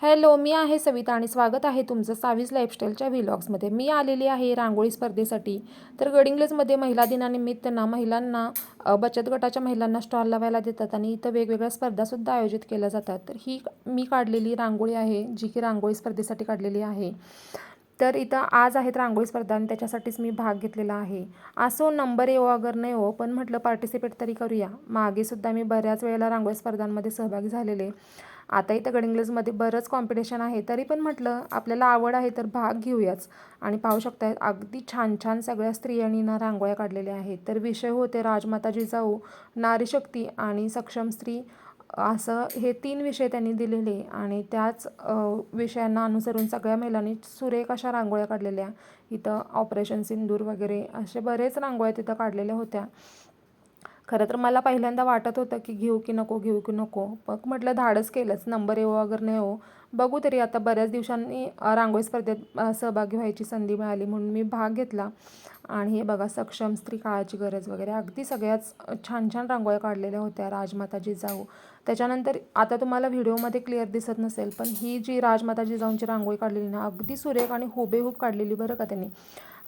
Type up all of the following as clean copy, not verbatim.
Hello, मी आहे सविता आणि स्वागत आहे तुमचं सावीज लाईफस्टाईलच्या व्लॉग्समध्ये. मी आलेली आहे रांगोळी स्पर्धेसाठी. तर गडिंग्लजमध्ये महिला दिनानिमित्त महिलांना बचत गटाच्या महिलांना स्टॉल लावायला देतात आणि इथं वेगवेगळ्या स्पर्धासुद्धा आयोजित केल्या जातात. तर ही मी काढलेली रांगोळी आहे, जी की रांगोळी स्पर्धेसाठी काढलेली आहे. तर इथं आज आहेत रांगोळी स्पर्धा आणि त्याच्यासाठीच मी भाग घेतलेला आहे. असो नंबर येवो अगर नाही हो, पण म्हटलं पार्टिसिपेट तरी करूया. मागेसुद्धा मी बऱ्याच वेळेला रांगोळी स्पर्धांमध्ये सहभागी झालेले. आता इथं गडिंग्लजमध्ये बरंच कॉम्पिटिशन आहे, तरी पण म्हटलं आपल्याला आवड आहे तर भाग घेऊयाच. आणि पाहू शकताय अगदी छान छान सगळ्या स्त्रियांनी रांगोळ्या काढलेल्या आहेत. तर विषय होते राजमाता जिजाऊ, नारीशक्ती आणि सक्षम स्त्री, असं हे 3 विषय त्यांनी दिलेले आणि त्याच विषयांना अनुसरून सगळ्या महिलांनी सुरेख अशा रांगोळ्या काढलेल्या. इथं ऑपरेशन सिंदूर वगैरे असे बरेच रांगोळ्या तिथं काढलेल्या होत्या. खरं तर मला पहिल्यांदा वाटत होतं की घेऊ की नको. मग म्हटलं धाडस केलंच, नंबर येवो अगर नाही हो, बघू तरी. आता बऱ्याच दिवसांनी रांगोळी स्पर्धेत सहभागी व्हायची संधी मिळाली म्हणून मी भाग घेतला. आणि हे बघा, सक्षम स्त्री काळाची गरज वगैरे अगदी सगळ्याच छान छान रांगोळ्या काढलेल्या होत्या. राजमाता जिजाऊ, त्याच्यानंतर आता तुम्हाला व्हिडिओमध्ये क्लिअर दिसत नसेल, पण ही जी राजमाता जिजाऊंची रांगोळी काढलेली अगदी सुरेख आणि हुबेहूब काढलेली बरं का त्यांनी.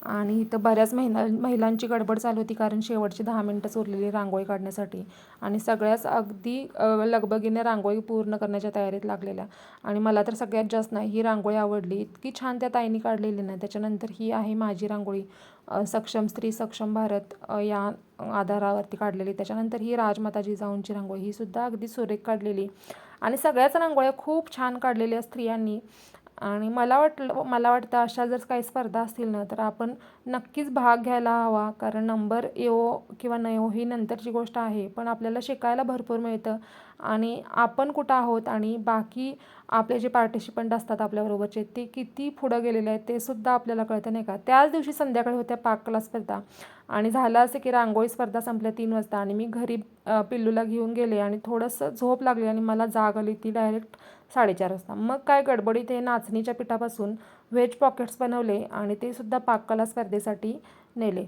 आणि इथं बऱ्याच महिलांची गडबड चालू होती, कारण शेवटची 10 मिनटंच उरलेली रांगोळी काढण्यासाठी. आणि सगळ्याच अगदी लगबगीने रांगोळी पूर्ण करण्याच्या तयारीत लागलेल्या. आणि मला तर सगळ्यात जास्त ही रांगोळी आवडली, इतकी छान त्या ताईंनी काढलेली ना. त्याच्यानंतर ही आहे माझी रांगोळी, सक्षम स्त्री सक्षम भारत या आधारावरती काढलेली. त्याच्यानंतर ही राजमाता जिजाऊंची रांगोळी, ही सुद्धा अगदी सुरेख काढलेली. आणि सगळ्याच रांगोळ्या खूप छान काढलेल्या स्त्रियांनी. आणि मला वाटतं अशा जर काही स्पर्धा असतील ना, तर आपण नक्कीच भाग घ्यायला हवा. कारण नंबर येवो किंवा नाही हो ही नंतरची गोष्ट आहे, पण आपल्याला शिकायला भरपूर मिळतं. आणि आपण कुठं आहोत आणि बाकी आपले जे पार्टिसिपंट असतात आपल्याबरोबरचे, ते किती पुढं गेलेले आहेत ते सुद्धा आपल्याला कळतं नाही का. त्याच दिवशी संध्याकाळी होत्या पाककला स्पर्धा. आणि झालं असं की रांगोळी स्पर्धा संपल्या 3 वाजता आणि मी घरी पिल्लूला घेऊन गेले आणि थोडंसं झोप लागली आणि मला जाग आली ती डायरेक्ट 4:30 वाजता. मग काय गडबडीत हे नाचणीच्या पिठापासून व्हेज पॉकेट्स बनवले आणि ते सुद्धा पाककला स्पर्धेसाठी नेले.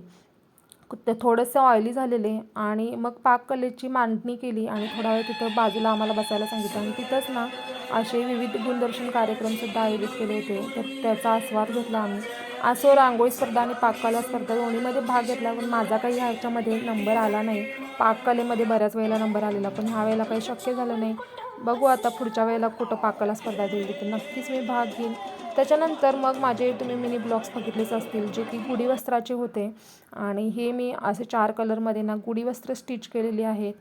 ते थोडंसं ऑइली झालेले आणि मग पाककलेची मांडणी केली आणि थोडा वेळ तिथं बाजूला आम्हाला बसायला सांगितलं. आणि तिथंच असे विविध गुणदर्शन कार्यक्रमसुद्धा आयोजित केले होते, तर त्याचा आस्वाद घेतला आम्ही. असो रांगोळी स्पर्धा आणि पाककला स्पर्धा दोन्हीमध्ये भाग घेतला, पण माझा काही ह्याच्यामध्ये नंबर आला नाही. पाककलेमध्ये बऱ्याच वेळेला नंबर आलेला, पण ह्या वेळेला काही शक्य झालं नाही. बघू आता पुढच्या वेळेला कुठं पाककला स्पर्धा दिली तर नक्कीच मी भाग घेईन. त्याच्यानंतर मग माझे तुम्ही मिनी ब्लॉग्स बघितलेच असतील, जे की गुढी वस्त्राचे होते. आणि हे मी असे 4 कलरमध्ये गुढी वस्त्र स्टिच केलेली आहेत.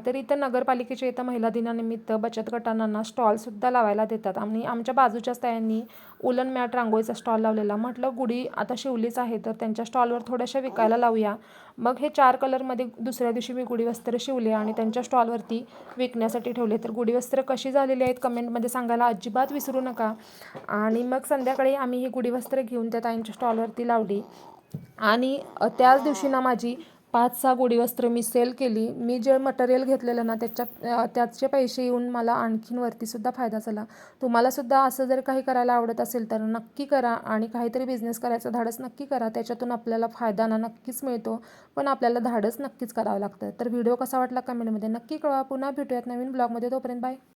तर इथं नगरपालिकेच्या इथं महिला दिनानिमित्त बचत गटांना स्टॉलसुद्धा लावायला देतात. आणि आमच्या बाजूच्याच तायांनी उलन मॅट रांगोळीचा स्टॉल लावलेला. म्हटलं गुढी आता शिवलीच आहे तर त्यांच्या स्टॉलवर थोड्याशा विकायला लावूया. मग हे 4 कलरमध्ये दुसऱ्या दिवशी मी गुढी वस्त्र शिवले आणि त्यांच्या स्टॉलवरती विकण्यासाठी ठेवले. तर गुढी वस्त्र कशी झालेली आहेत कमेंटमध्ये सांगायला अजिबात विसरू नका. आणि मग संध्याकाळी आम्ही ही गुढी वस्त्र घेऊन त्या ताईंच्या स्टॉलवरती लावली. आणि त्याच दिवशी माझी 5-6 गुढी वस्त्र मी सेल केली. मी जे मटेरियल घेतलेलं त्याचे पैसे येऊन मला आणखीन वरतीसुद्धा फायदा झाला. तुम्हालासुद्धा असं जर काही करायला आवडत असेल तर नक्की करा आणि काहीतरी बिझनेस करायचं धाडस नक्की करा. त्याच्यातून आपल्याला फायदा नक्कीच मिळतो, पण आपल्याला धाडस नक्कीच करावं लागतं. तर व्हिडिओ कसा वाटला कमेंटमध्ये नक्की कळवा. पुन्हा भेटूयात नवीन ब्लॉगमध्ये. तोपर्यंत बाय.